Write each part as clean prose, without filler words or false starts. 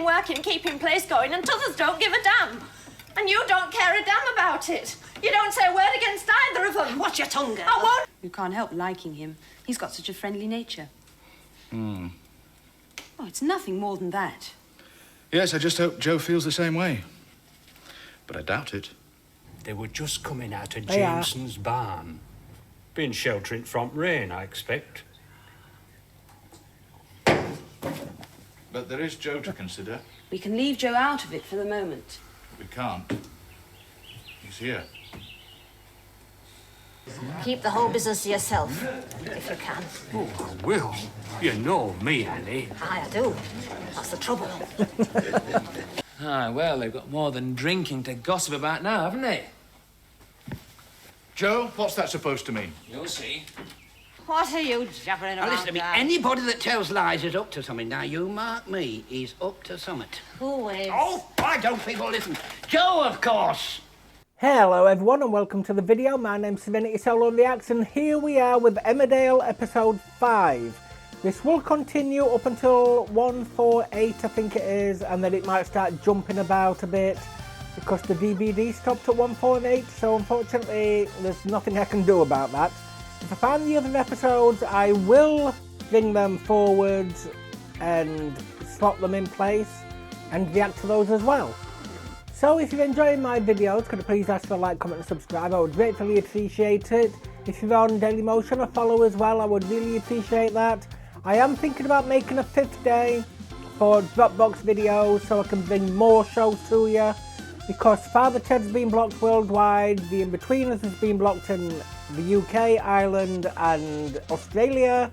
been working, keeping place going, and t'others don't give a damn. And you don't care a damn about it. You don't say a word against either of them. Watch your tongue, girl. I won't. You can't help liking him. He's got such a friendly nature. Hmm. Oh, it's nothing more than that. Yes, I just hope Joe feels the same way. But I doubt it. They were just coming out of They are. Jameson's barn. Been sheltering from rain, I expect. But there is Joe to consider. We can leave Joe out of it for the moment. We can't. He's here. Keep the whole business to yourself, if you can. Oh, I will. You know me, Annie. Aye, I do. That's the trouble. Ah, well, they've got more than drinking to gossip about now, haven't they? Joe, what's that supposed to mean? You'll see. What are you jabbering Now about? listen to me, anybody that tells lies is up to something. Now, you mark me, he's up to something. Who is? Oh, why don't people listen? Joe, of course! Hello everyone and welcome to the video. My name's Serenity Solo Reacts and here we are with Emmerdale episode 5. This will continue up until 148 I think it is, and then it might start jumping about a bit because the DVD stopped at 148, so unfortunately there's nothing I can do about that. If I find the other episodes I will bring them forwards and slot them in place and react to those as well. So if you're enjoying my videos, could you please ask for a like, comment and subscribe? I would gratefully appreciate it. If you're on Dailymotion, a follow as well, I would really appreciate that. I am thinking about making a 5th day for Dropbox videos so I can bring more shows to you. Because Father Ted's been blocked worldwide, The In-Betweeners has been blocked in the UK, Ireland and Australia.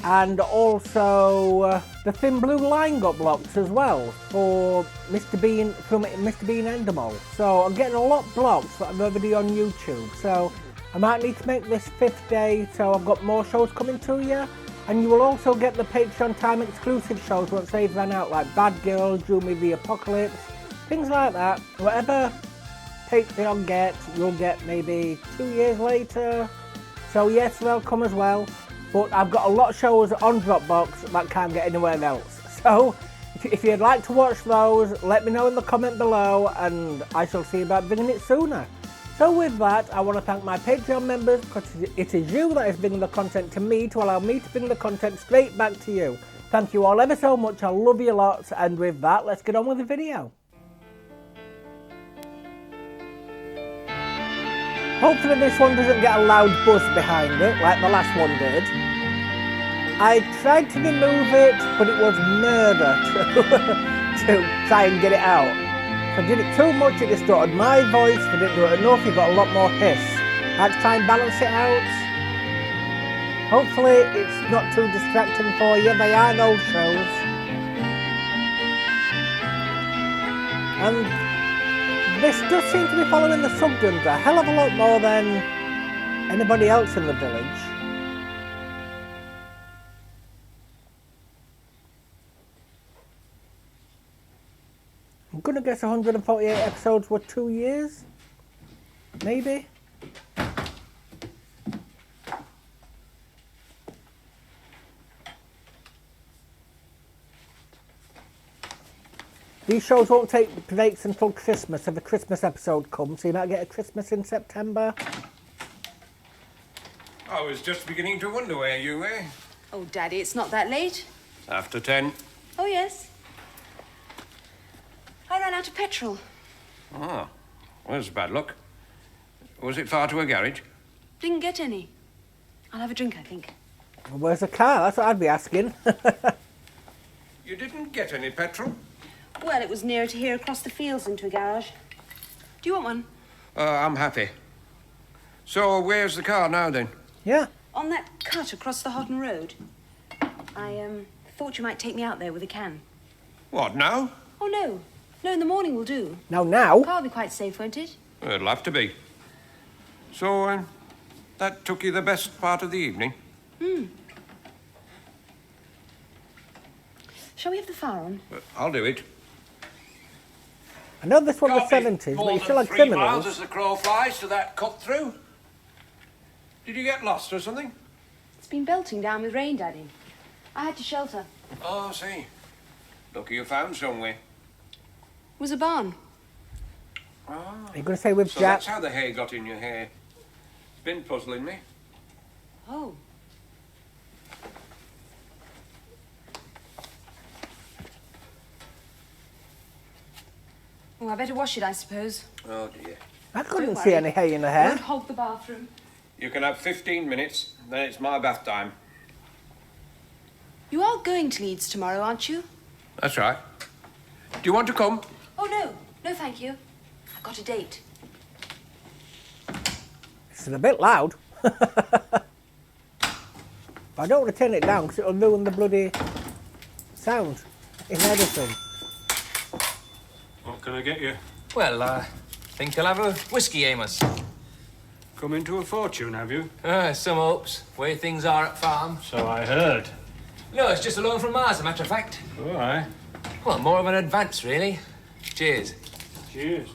And also the Thin Blue Line got blocked as well for Mr. Bean from Mr. Bean Endemol. So I'm getting a lot blocked that I've already on YouTube. So I might need to make this 5th day so I've got more shows coming to you. And you will also get the Patreon time exclusive shows once they've run out, like Bad Girls, Drew Me the Apocalypse, things like that. Whatever Patreon gets, you'll get maybe 2 years later. So yes, they'll come as well. But I've got a lot of shows on Dropbox that can't get anywhere else. So if you'd like to watch those, let me know in the comment below and I shall see about bringing it sooner. So with that, I want to thank my Patreon members because it is you that is bringing the content to me to allow me to bring the content straight back to you. Thank you all ever so much, I love you lots, and with that, let's get on with the video. Hopefully this one doesn't get a loud buzz behind it, like the last one did. I tried to remove it, but it was murder to try and get it out. If I did it too much, it distorted my voice. If I didn't do it enough, you got a lot more hiss. I had to try and balance it out. Hopefully it's not too distracting for you. They are old shows. And this does seem to be following the Sugdens a hell of a lot more than anybody else in the village. I'm gonna guess 148 episodes were 2 years? Maybe? These shows won't take breaks until Christmas if the Christmas episode comes, so you might get a Christmas in September. I was just beginning to wonder where you were. Oh, Daddy, it's not that late. After 10. Oh, yes. I ran out of petrol. Ah, well, that's bad luck. Was it far to a garage? Didn't get any. I'll have a drink, I think. Well, where's the car? That's what I'd be asking. You didn't get any petrol? Well, it was nearer to here across the fields than to a garage. Do you want one? I'm happy. So, where's the car now, then? Yeah. On that cut across the Hodden Road. I thought you might take me out there with a can. What, now? Oh, no. No, in the morning will do. Now? Car will be quite safe, won't it? Well, it'll have to be. So, that took you the best part of the evening? Shall we have the fire on? I'll do it. I know this one was 70s, but you still had criminals. Miles as the crow flies to that cut through. Did you get lost or something? It's been belting down with rain, Daddy. I had to shelter. Oh, I see. Lucky you found somewhere. Was a barn. Ah, Are you going to say with so Jack? that's how the hay got in your hair. It's been puzzling me. Oh. Oh, I better wash it, I suppose. Oh, dear. I couldn't Don't see worry. any hay in her Don't hair. hog the bathroom. You can have 15 minutes, then it's my bath time. You are going to Leeds tomorrow, aren't you? That's right. Do you want to come? Oh, no. No, thank you. I've got a date. It's a bit loud. I don't want to turn it down because it'll ruin the bloody sound in editing. What can I get you? Well, think I'll have a whiskey, Amos. Come into a fortune, have you? Some hopes. Way things are at farm. So I heard. No, it's just a loan from Mars, as a matter of fact. All right. Well, more of an advance, really. Cheers. Cheers.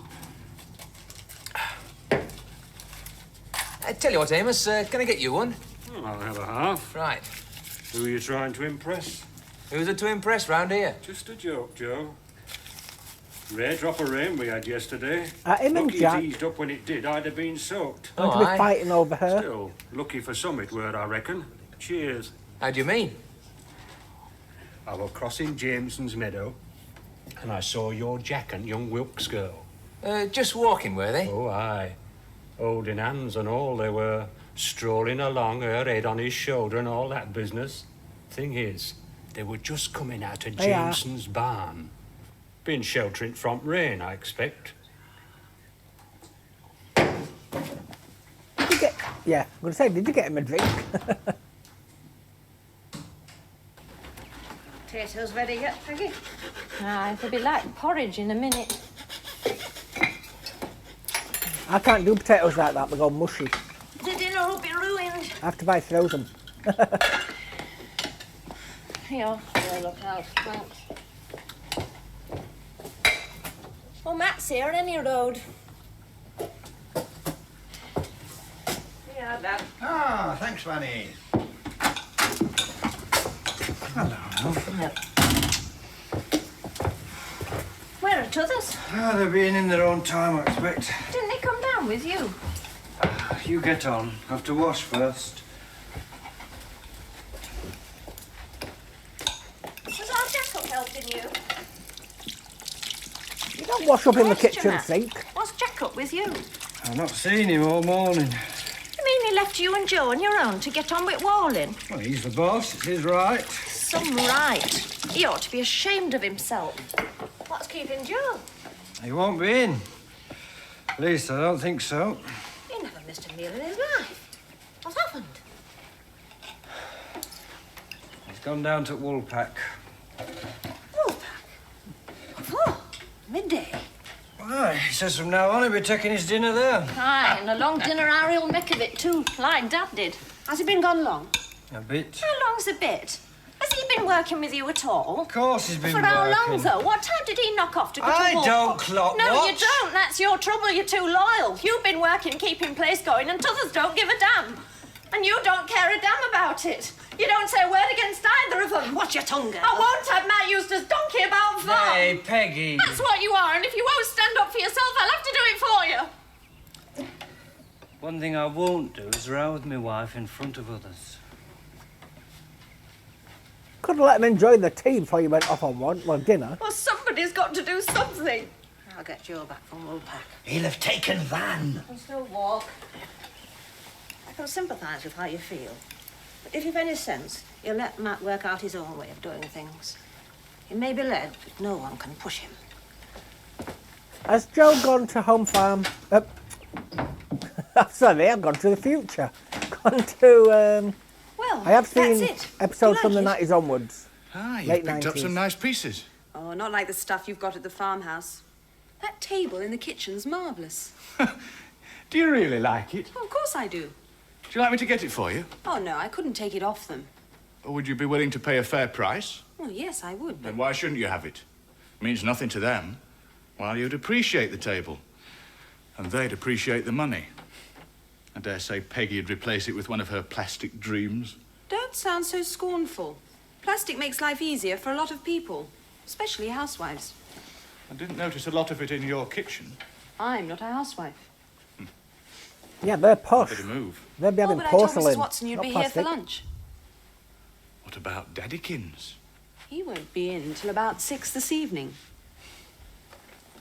I tell you what, Amos, can I get you one? Oh, I'll have a half. Right. Who are you trying to impress? Who's it to impress round here? Just a joke, Joe. Rare drop of rain we had yesterday. Him and Lucky Jack it eased up when it did. I'd have been soaked. going to be fighting over her. Still, lucky for some it were, I reckon. Cheers. How do you mean? I was crossing Jameson's meadow, and I saw your Jack and young Wilkes girl. Just walking, were they? Oh, aye. Holding hands and all, they were strolling along, her head on his shoulder and all that business. Thing is, they were just coming out of They are. Jameson's barn. Been sheltering from rain, I expect. Did you get... Yeah, I'm going to say, did you get him a drink? Potatoes ready yet, Peggy? Aye, they'll be like porridge in a minute. I can't do potatoes like that, they go mushy. The dinner will be ruined. I have to buy frozen. Here, look out. Thanks. Oh, Matt's here, any road. Yeah, Dad. Ah, thanks, Fanny. Where are t'others? Ah, they're being in their own time, I expect. Didn't they come down with you? You get on. Have to wash first. Was our Jack up helping you? You don't wash up in the Where's your kitchen Matt? sink. Was Jack up with you? I've not seen him all morning. You mean he left you and Joe on your own to get on with Walling? Well, he's the boss. It's his right. Some right. He ought to be ashamed of himself. What's keeping Joe? He won't be in. At least I don't think so. He never missed a meal in his life. What happened? He's gone down to Woolpack. Woolpack? What for? Midday. Why? He says from now on he'll be taking his dinner there. Aye, and a long dinner Harry'll make of it too, like Dad did. Has he been gone long? A bit. How long's a bit? Has he been working with you at all? Of course he's been For how long, working. though? What time did he knock off to go to I walk? don't clock No, you watch. don't. That's your trouble. You're too loyal. You've been working, keeping place going, and t'others don't give a damn. And you don't care a damn about it. You don't say a word against either of them. Watch your tongue, girl. I won't have Matt Eustace donkey about farm. Hey, Peggy. That's what you are, and if you won't stand up for yourself, I'll have to do it for you. One thing I won't do is row with my wife in front of others. Could have let him enjoy the tea before you went off on dinner. Well, somebody's got to do something. I'll get Joe back from Woolpack. He'll have taken Van. I'll still walk. I can sympathise with how you feel. But if you've any sense, you'll let Matt work out his own way of doing things. He may be led, but no one can push him. Has Joe gone to home farm? Sorry, I've gone to the future. Gone to, Well, I have seen that's it. episodes You from the like it? 90s onwards. Ah, you've Late picked up 90s. some nice pieces. Oh, not like the stuff you've got at the farmhouse. That table in the kitchen's marvellous. Do you really like it? Oh, of course I do. Do you like me to get it for you? Oh, no, I couldn't take it off them. Or would you be willing to pay a fair price? Well, yes, I would, but... Then why shouldn't you have it? Means nothing to them. While you'd appreciate the table. And they'd appreciate the money. I dare say Peggy'd replace it with one of her plastic dreams. Don't sound so scornful. Plastic makes life easier for a lot of people. especially housewives. I didn't notice a lot of it in your kitchen. I'm not a housewife. Yeah, they're posh. Better move. They'll be having but I told porcelain, Mrs. Watson you'd not be plastic. here for lunch. What about Daddykins? He won't be in till about 6 this evening.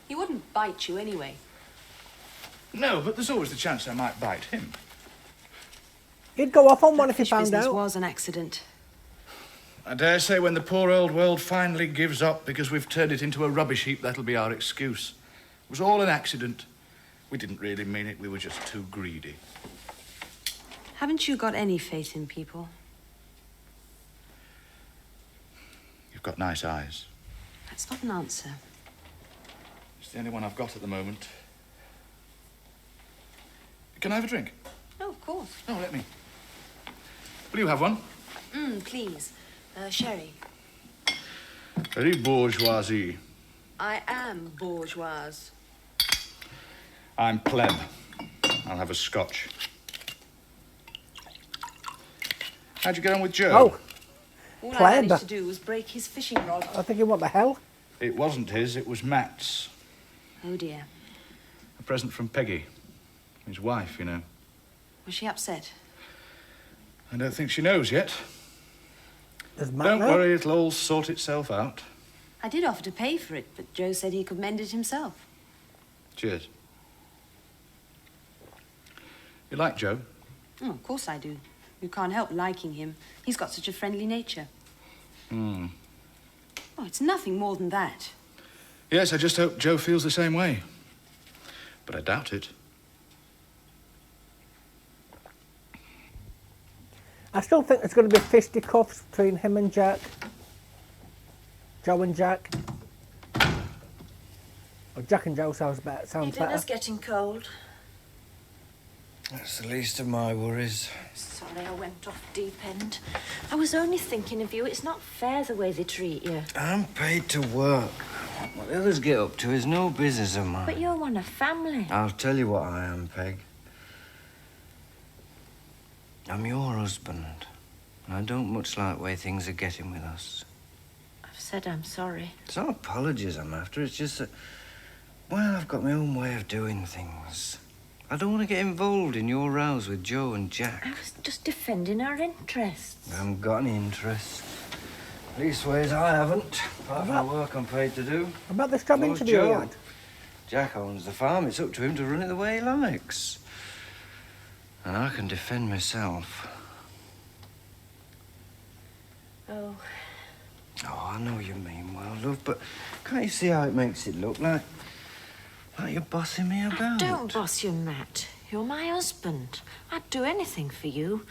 He wouldn't bite you anyway. No, but there's always the chance I might bite him. He'd go off on one if he Fish found business out. was an accident. I dare say when the poor old world finally gives up because we've turned it into a rubbish heap, that'll be our excuse. It was all an accident. We didn't really mean it. We were just too greedy. Haven't you got any faith in people? You've got nice eyes. That's not an answer. It's the only one I've got at the moment. Can I have a drink? No, of course. No, let me. Will you have one? Please. Sherry. Very bourgeoisie. I am bourgeoise. I'm pleb. I'll have a scotch. How'd you get on with Joe? Oh, All pleb. I managed to do was break his fishing rod. I'm thinking, what the hell? It wasn't his, it was Matt's. Oh, dear. A present from Peggy. His wife, you know. Was she upset? I don't think she knows yet. Does Matt Don't know? worry, it'll all sort itself out. I did offer to pay for it, but Joe said he could mend it himself. Cheers. You like Joe? Oh, of course I do. You can't help liking him. He's got such a friendly nature. Hmm. Oh, it's nothing more than that. Yes, I just hope Joe feels the same way. But I doubt it. I still think there's going to be fisticuffs between him and Jack. Joe and Jack. Or Jack and Joe sounds better. Your Sounds dinner's better. getting cold. That's the least of my worries. Sorry I went off deep end. I was only thinking of you. It's not fair the way they treat you. I'm paid to work. What the others get up to is no business of mine. But you're one of family. I'll tell you what I am, Peg. I'm your husband. And I don't much like the way things are getting with us. I've said I'm sorry. It's not apologies I'm after, it's just that, well, I've got my own way of doing things. I don't want to get involved in your rows with Joe and Jack. I was just defending our interests. I haven't got any interest. Leastways, I haven't. Apart from the work I'm paid to do. About this job Oh, interview he Joe. had. Jack owns the farm. It's up to him to run it the way he likes. And I can defend myself. Oh, Oh, I know you mean well, love, but can't you see how it makes it look like you're bossing me about? don't boss you, Matt. You're my husband. I'd do anything for you.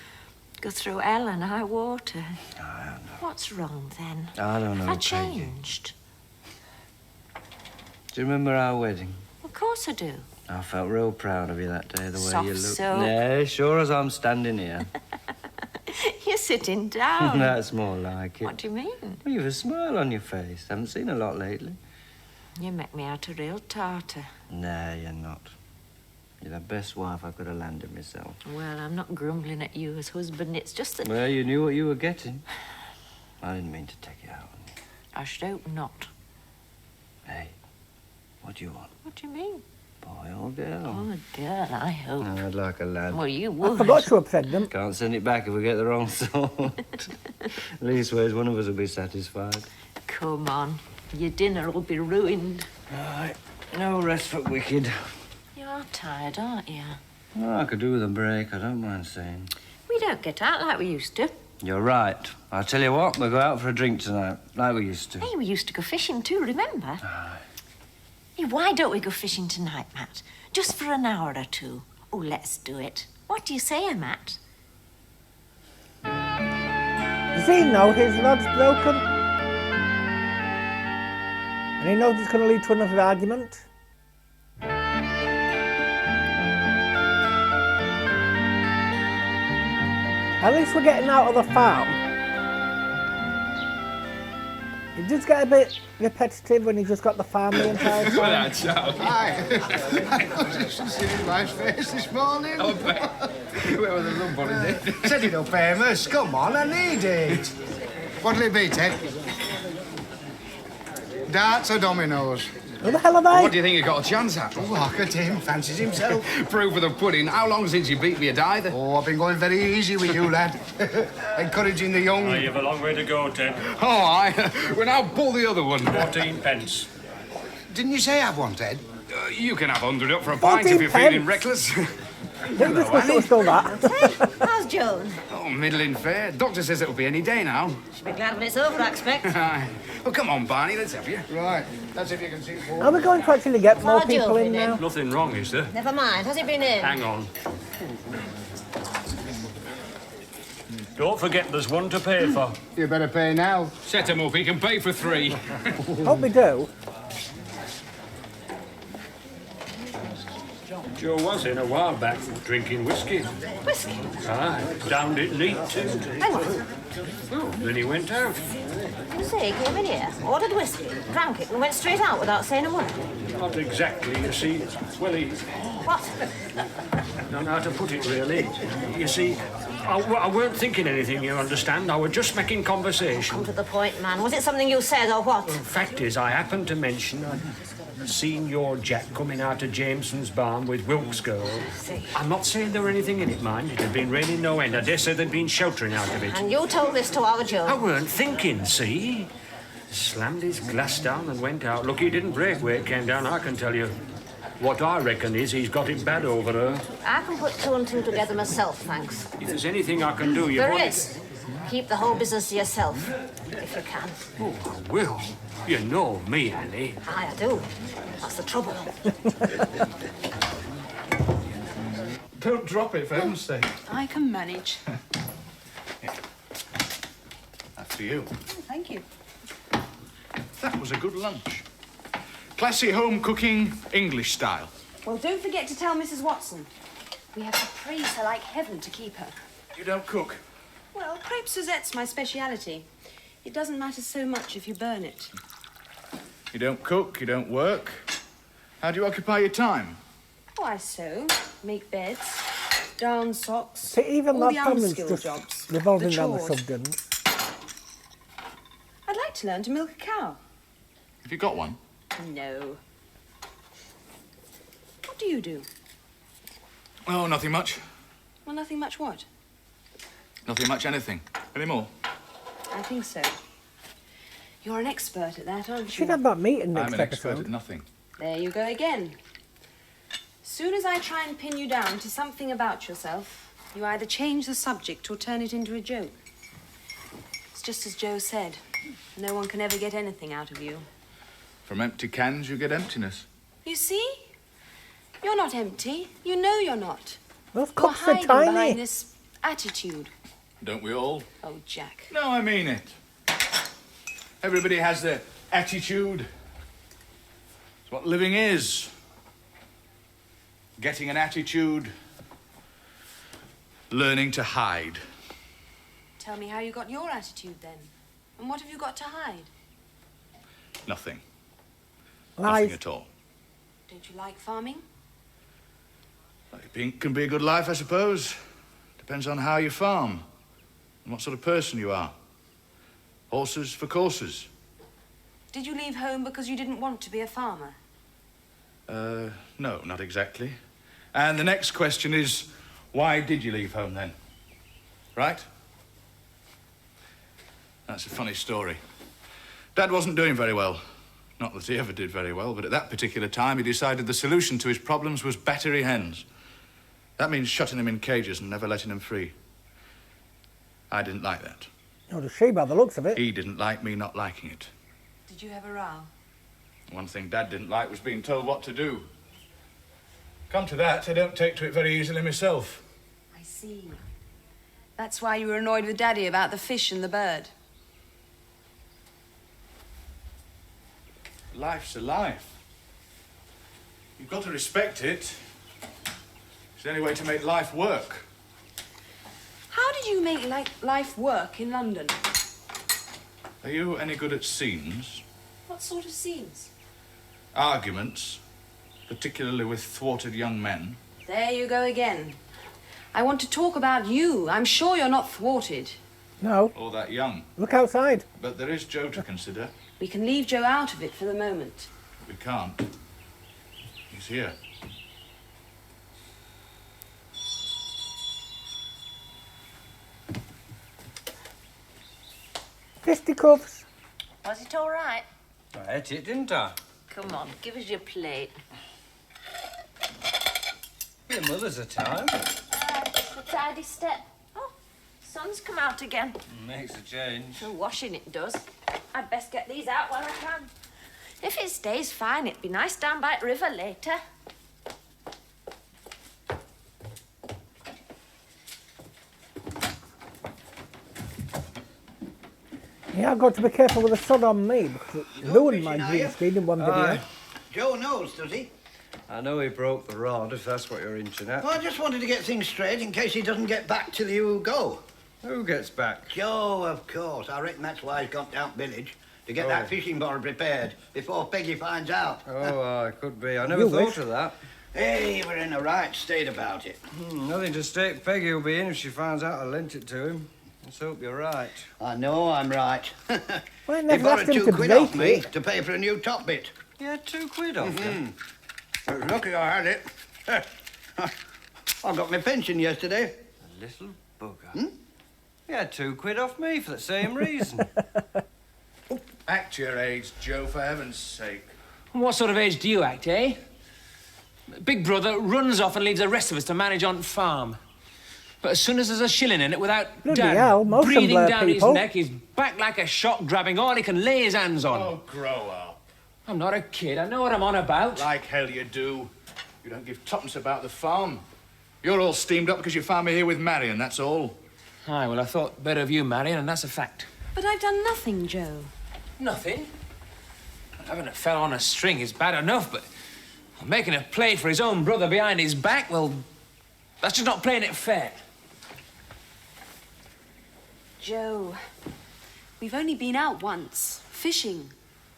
Go through hell and high water. I don't know. What's wrong then? I don't know, Have I Peggy. changed? Do you remember our wedding? Of course I do. I felt real proud of you that day, the way Soft you looked. soap. Yeah, sure as I'm standing here. You're sitting down. That's more like it. What do you mean? Well, you've a smile on your face. Haven't seen a lot lately. You make me out a real tartar. Nah, you're not. You're the best wife I could have landed myself. Well, I'm not grumbling at you as husband. It's just that Well, you knew what you were getting. I didn't mean to take you out on you. I should hope not. Hey, what do you want? What do you mean? Boy or girl? Oh, a girl, I hope. I'd like a lad. Well, you I would. forgot to upset them. Can't send it back if we get the wrong sort. Leastways, one of us will be satisfied. Come on. Your dinner will be ruined. Right, no rest for wicked. You're tired, aren't you? Well, I could do with a break, I don't mind saying. We don't get out like we used to. You're right. I'll tell you what, we'll go out for a drink tonight, like we used to. Hey, we used to go fishing too, remember? Hey, why don't we go fishing tonight, Matt? Just for an hour or two. Oh, let's do it. What do you say, Matt? Does he know his rod's broken? And he knows it's going to lead to another argument? At least we're getting out of the farm. It does get a bit repetitive when you just got the farm the entire time. Hi. I was just seeing my face this morning. Oh, where were the lump on it? Set it up, Amos. Come on, I need it. What'll it be, Ted? Darts or dominoes? Who the hell are they? What do you think you got a chance at? Oh, look at him, fancies himself. Proof of the pudding. How long since you beat me at either? Oh, I've been going very easy with you, lad. Encouraging the young. Oh, you've a long way to go, Ted. Oh, aye. Well, now pull the other one. 14 pence. Didn't you say have one, Ted? You can have 100 up for a pint if you're feeling reckless. Don't discuss it, still that. How's Joan? Oh, middling fair. Doctor says it'll be any day now. She'll be glad when it's over, I expect. Aye. Well, come on, Barney, let's have you. Right, that's if you can see four. Are we going to actually get more Far people Joe in been in? now? Nothing wrong, is there? Never mind. Has he been in? Hang on. Don't forget there's one to pay for. You better pay now. Set him up, he can pay for 3. Hope we do. Joe was in a while back drinking whiskey. Whiskey? Aye, downed it neat too. Hang on. Oh, then he went out. You say he came in here, ordered whiskey, drank it, and went straight out without saying a word? Not exactly, you see. Well, he... What? I don't know how to put it, really. You see, I weren't thinking anything, you understand. I was just making conversation. Come to the point, man. Was it something you said or what? The fact is, I happened to mention I'd seen your Jack coming out of Jameson's barn with Wilkes' girl. I'm not saying there were anything in it, mind. It had been raining no end. I dare say they'd been sheltering out of it. And you told this to our Joe? I weren't thinking, see? Slammed his glass down and went out. Look, he didn't break where it came down, I can tell you. What I reckon is he's got it bad over her. I can put 2 and 2 together myself, thanks. If there's anything I can do, you There want is. Keep the whole business to yourself, if you can. Oh, I will. You know me, Annie. Aye, I do. That's the trouble. Don't drop it, for heaven's sake. I can manage. After you. Thank you. That was a good lunch. Classy home cooking, English style. Well, don't forget to tell Mrs. Watson. We have to praise her like heaven to keep her. You don't cook? Well, crepe Suzette's my speciality. It doesn't matter so much if you burn it. You don't cook, you don't work. How do you occupy your time? Oh, I sew, make beds, darn socks, See, even all that the family's unskilled just jobs, revolving the around the chores. subdons. I'd like to learn to milk a cow. Have you got one? No. What do you do? Oh, nothing much. Well, nothing much what? Nothing much anything. Any more? I think so. You're an expert at that, aren't you? Should have that meeting next I'm an expert episode. at nothing. There you go again. Soon as I try and pin you down to something about yourself, you either change the subject or turn it into a joke. It's just as Joe said. No one can ever get anything out of you. From empty cans, you get emptiness. You see? You're not empty. You know you're not. Those You're cups are hiding tiny. behind this attitude. Don't we all? Oh, Jack. No, I mean it. Everybody has their attitude. It's what living is. Getting an attitude. Learning to hide. Tell me how you got your attitude then. And what have you got to hide? Nothing. Lies. Nothing at all. Don't you like farming? It can be a good life, I suppose. Depends on how you farm and what sort of person you are. Horses for courses. Did you leave home because you didn't want to be a farmer? No, not exactly. And the next question is, why did you leave home then? Right? That's a funny story. Dad wasn't doing very well. Not that he ever did very well, but at that particular time he decided the solution to his problems was battery hens. That means shutting them in cages and never letting them free. I didn't like that. Oh, does she by the looks of it? He didn't like me not liking it. Did you have a row? One thing Dad didn't like was being told what to do. Come to that, I don't take to it very easily myself. I see. That's why you were annoyed with Daddy about the fish and the bird. Life's a life. You've got to respect it. It's the only way to make life work. How did you make life work in London? Are you any good at scenes? What sort of scenes? Arguments, particularly with thwarted young men? There you go again. I want to talk about you. I'm sure you're not thwarted. No. Or that young. Look outside. But there is Joe to consider. We can leave Joe out of it for the moment. We can't. He's here. Fisticuffs. Was it all right? I ate it, didn't I? Come on, give us your plate. Your mother's a time. Just a tidy step. Oh, sun's come out again. Makes a change. The washing it does. I'd best get these out while I can. If it stays fine, it'd be nice down by the river later. Yeah, I've got to be careful with the sun on me because it ruined my green screen in one video. Joe knows, does he? I know he broke the rod, if that's what you're hinting at. Well, I just wanted to get things straight in case he doesn't get back till you go. Who gets back? Joe, of course. I reckon that's why he's gone down village, to get that fishing board prepared before Peggy finds out. Oh, it could be. I never thought of that. Hey, we're in the right state about it. Nothing to stake Peggy will be in if she finds out I lent it to him. Let's hope you're right. I know I'm right. Well, He never borrowed asked him 2 to quid off bake me it. to pay for a new top bit. Yeah, 2 quid off you. I was lucky I had it. I got my pension yesterday. A little bugger. He had 2 quid off me for the same reason. Act your age, Joe, for heaven's sake. What sort of age do you act, eh? Big brother runs off and leaves the rest of us to manage on farm. But as soon as there's a shilling in it, without Bloody Dad hell, most of them breathing blur down people. his neck, he's back like a shot, grabbing all he can lay his hands on. Oh, grow up. I'm not a kid. I know what I'm on about. Like hell you do. You don't give tuppence about the farm. You're all steamed up because you found me here with Marion, that's all. Aye, well, I thought better of you, Marion, and that's a fact. But I've done nothing, Joe. Nothing? Having a fellow on a string is bad enough, but making a play for his own brother behind his back, well, that's just not playing it fair. Joe, we've only been out once, fishing.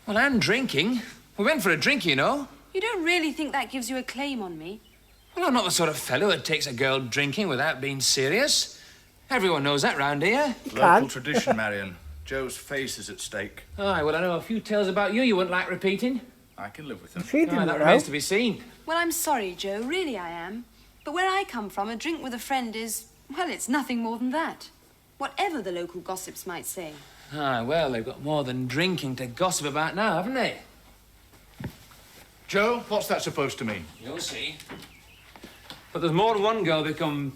Well, and drinking. We went for a drink, you know. You don't really think that gives you a claim on me? Well, I'm not the sort of fellow who takes a girl drinking without being serious. Everyone knows that round here. Local tradition, Marion. Joe's face is at stake. Aye, well, I know a few tales about you wouldn't like repeating. I can live with them. She didn't that know. remains to be seen. Well, I'm sorry, Joe, really I am. But where I come from, a drink with a friend is, well, it's nothing more than that. Whatever the local gossips might say. Aye, well, they've got more than drinking to gossip about now, haven't they? Joe, what's that supposed to mean? You'll see. But there's more than one girl become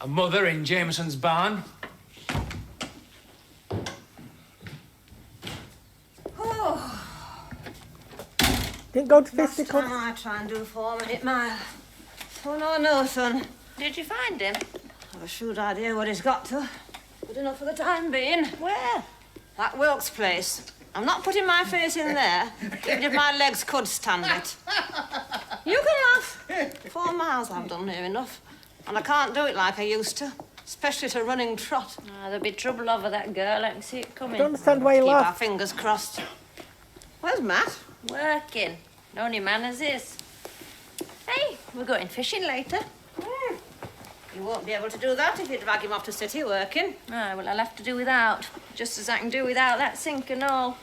a mother in Jameson's barn. Didn't go to Last fisticuffs. time I try and do 4-minute mile. Oh, no, son. Did you find him? I've a shrewd idea what he's got to. Good enough for the time being. Where? That Wilkes place. I'm not putting my face in there, even if my legs could stand it. You can laugh. 4 miles I've done near enough. And I can't do it like I used to, especially at a running trot. There'll be trouble over that girl. I can see it coming. I don't understand why you Keep our laugh. fingers crossed. Where's Matt? Working. Only man as is. Hey, we're going fishing later. You won't be able to do that if you drag him off to city working. Aye, well, I'll have to do without. Just as I can do without that sink and all.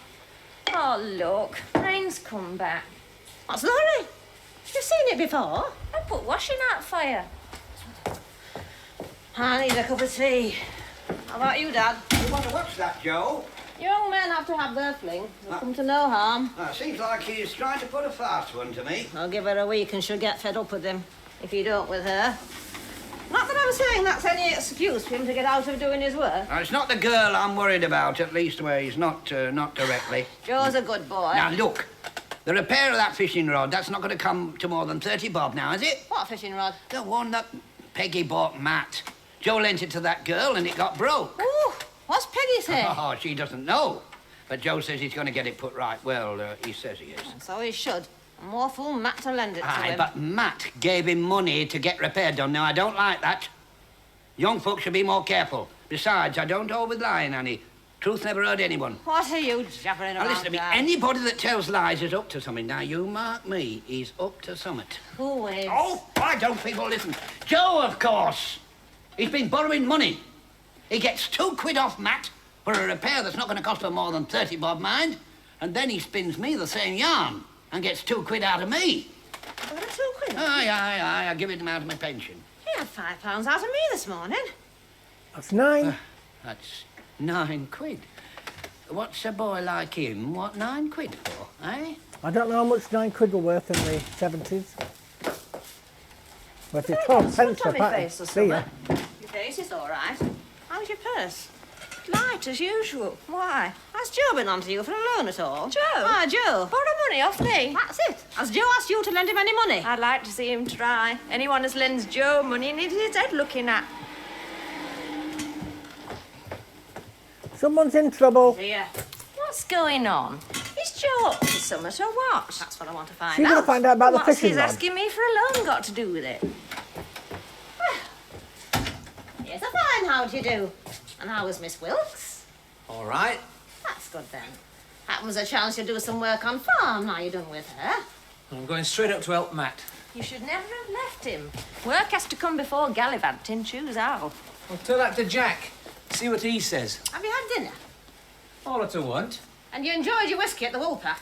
Oh, look. Rain's come back. What's the hurry? You've seen it before. I put washing out for you. I need a cup of tea. How about you, Dad? You want to watch that, Joe? Young men have to have their fling. They'll come to no harm. Seems like he's trying to put a fast one to me. I'll give her a week and she'll get fed up with him, if you don't with her. Not that I'm saying that's any excuse for him to get out of doing his work. Now, it's not the girl I'm worried about, at least where he's not directly. Joe's a good boy. Now, look, the repair of that fishing rod, that's not going to come to more than 30 bob now, is it? What fishing rod? The one that Peggy bought Matt. Joe lent it to that girl and it got broke. Ooh, what's Peggy say? Oh, she doesn't know. But Joe says he's going to get it put right. Well, he says he is. So he should. And more fool Matt to lend it to Aye, him. but Matt gave him money to get repair done. Now, I don't like that. Young folks should be more careful. Besides, I don't hold with lying, Annie. Truth never hurt anyone. What are you jabbering Now, around, listen to me. Dad? Anybody that tells lies is up to something. Now, you mark me, he's up to something. Who is? Oh, why don't people listen? Joe, of course. He's been borrowing money. He gets 2 quid off Matt for a repair that's not going to cost her more than 30 bob, mind. And then he spins me the same yarn and gets £2 out of me. What, £2? Aye, I give it him out of my pension. He had £5 out of me this morning. That's 9. That's £9. What's a boy like him? What, £9 for, eh? I don't know how much £9 were worth in the 70s. But if it's 12 pence a pack, face or see ya. something. Your face is all right. How's your purse? Light as usual. Why? Has Joe been on to you for a loan at all? Joe? Ah, Joe. Borrow money off me. That's it. Has Joe asked you to lend him any money? I'd like to see him try. Anyone as lends Joe money needs his head looking at. Someone's in trouble. Here. What's going on? Is Joe up to something or what? That's what I want to find She's out. going to find out about the What's fishing his rod. asking me for a loan got to do with it? Here's a fine how do you do. And how was Miss Wilkes? All right. That's good then. Happens a chance you'll do some work on farm now you're done with her. I'm going straight up to help Matt. You should never have left him. Work has to come before gallivanting, choose how. Well, tell that to Jack. See what he says. Have you had dinner? All at a want. And you enjoyed your whiskey at the Woolpack?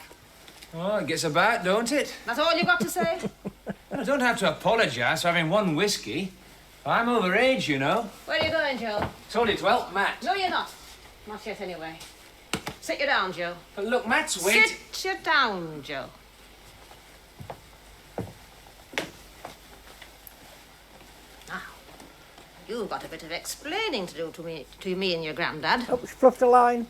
Oh, it gets about, don't it? That's all you got to say? I don't have to apologise for having one whiskey. I'm over age, you know. Where are you going, Joe? It's only to help Matt. No, you're not. Not yet, anyway. Sit you down, Joe. But look, Matt's wait. Sit you down, Joe. Now, you've got a bit of explaining to do to me and your granddad. Oh, she fluffed a line.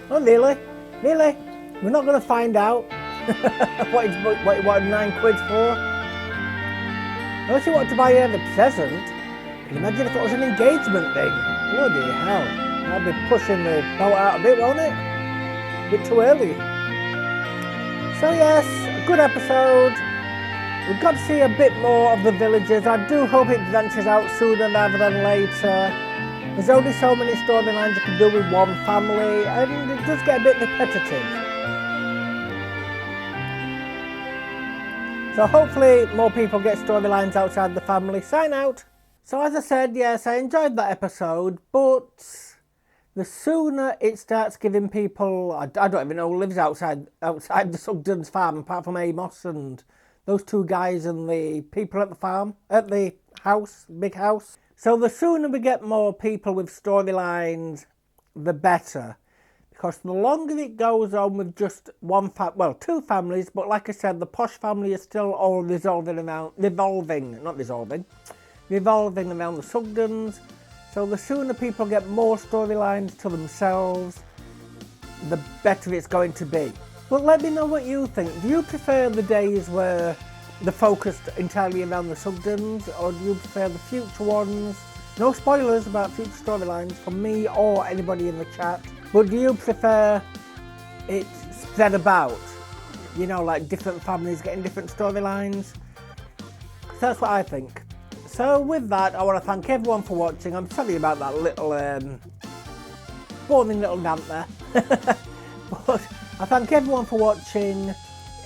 Oh, nearly. Nearly. We're not going to find out what he wanted £9 for. Unless he wanted to buy her the present. Can you imagine if it was an engagement ring? Bloody hell. I'll be pushing the boat out a bit, won't it? A bit too early. So yes, a good episode. We've got to see a bit more of the villagers. I do hope it branches out sooner rather than later. There's only so many storylines you can do with one family, and it does get a bit repetitive. So hopefully more people get storylines outside the family. Sign out. So as I said, yes, I enjoyed that episode, but the sooner it starts giving people, I don't even know who lives outside the Sugden's farm, apart from Amos and those two guys and the people at the farm, at the house, big house. So the sooner we get more people with storylines, the better. Because the longer it goes on with just two families, but like I said, the posh family is still all revolving around the Sugdens. So the sooner people get more storylines to themselves, the better it's going to be. But let me know what you think. Do you prefer the days where they're focused entirely around the Sugdens, or do you prefer the future ones? No spoilers about future storylines from me or anybody in the chat. But do you prefer it spread about? You know, like different families getting different storylines? That's what I think. So with that, I want to thank everyone for watching. I'm sorry about that little boring little rant there. But I thank everyone for watching.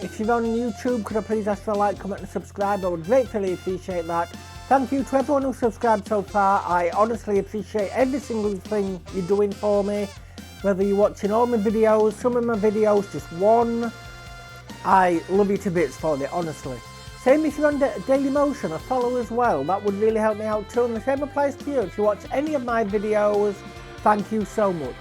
If you're on YouTube, could I please ask for a like, comment and subscribe? I would gratefully appreciate that. Thank you to everyone who subscribed so far. I honestly appreciate every single thing you're doing for me. Whether you're watching all my videos, some of my videos, just one. I love you to bits for it, honestly. Same if you're on Daily Motion, a follow as well. That would really help me out too. And the same applies to you. If you watch any of my videos, thank you so much.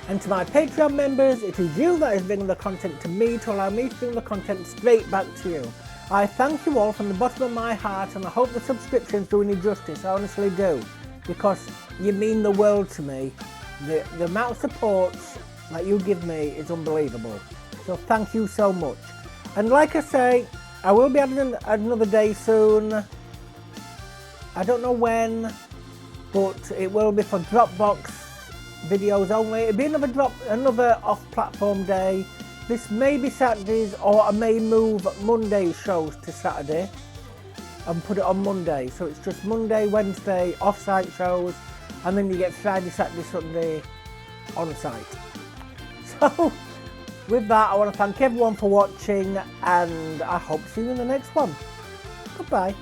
And to my Patreon members, it is you that is bringing the content to me to allow me to bring the content straight back to you. I thank you all from the bottom of my heart, and I hope the subscriptions do you justice. I honestly do, because you mean the world to me. The amount of support that you give me is unbelievable. So thank you so much. And like I say, I will be adding another day soon. I don't know when, but it will be for Dropbox videos only. It'll be another off-platform day. This may be Saturdays, or I may move Monday shows to Saturday and put it on Monday. So it's just Monday, Wednesday, off-site shows, and then you get Friday, Saturday, Sunday on-site. So with that, I want to thank everyone for watching, and I hope to see you in the next one. Goodbye.